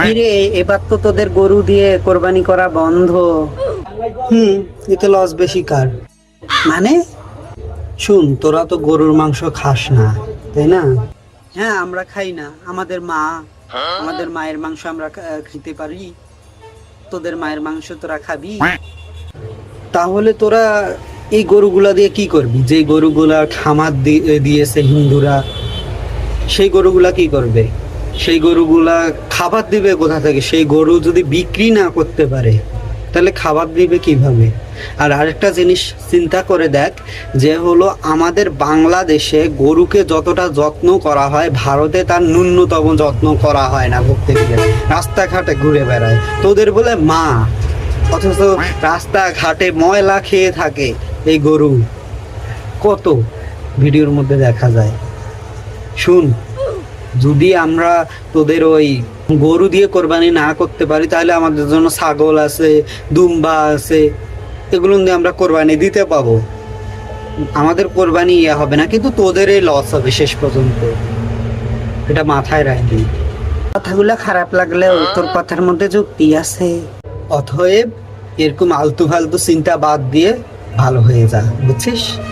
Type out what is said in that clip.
কিরে, এবার তো তোদের গরু দিয়ে কোরবানি করা বন্ধ। এতে লস বেশি কার? মানে? শুন, তোরা তো গরুর মাংস খাস না, তাই না? হ্যাঁ, আমরা খাই না। আমাদের মায়ের মাংস আমরা খেতে পারি। তোদের মায়ের মাংস তোরা খাবি? তাহলে তোরা এই গরুগুলা দিয়ে কি করবি? যে গরুগুলা খামার দিয়েছে হিন্দুরা, সেই গরুগুলা কি করবে? সেই গরুগুলা খাবার দিবে কোথা থেকে? সেই গরু যদি বিক্রি না করতে পারে তাহলে খাবার দিবে কিভাবে? আর আরেকটা জিনিস চিন্তা করে দেখ, যে হলো আমাদের বাংলাদেশে গরুকে যতটা যত্ন করা হয়, ভারতে তার ন্যূনতম যত্ন করা হয় না। বলতে গেলে রাস্তাঘাটে ঘুরে বেড়ায়, তোদের বলে মা, অথচ রাস্তাঘাটে ময়লা খেয়ে থাকে এই গরু। কত ভিডিওর মধ্যে দেখা যায়। শুন, যদি আমরা তোদের ওই গরু দিয়ে কোরবানি না করতে পারি, তাহলে আমাদের জন্য ছাগল আছে, দুম্বা আছে, এগুলো দিয়ে আমরা কোরবানি দিতে পাবো। আমাদের কোরবানি হবে না, কিন্তু তোদের এই লস হবে শেষ পর্যন্ত। এটা মাথায় রাখবি। কথাগুলো খারাপ লাগলেও তোর কথার মধ্যে যুক্তি আছে। অতএব এরকম আলতু ফালতু চিন্তা বাদ দিয়ে ভালো হয়ে যা, বুঝছিস?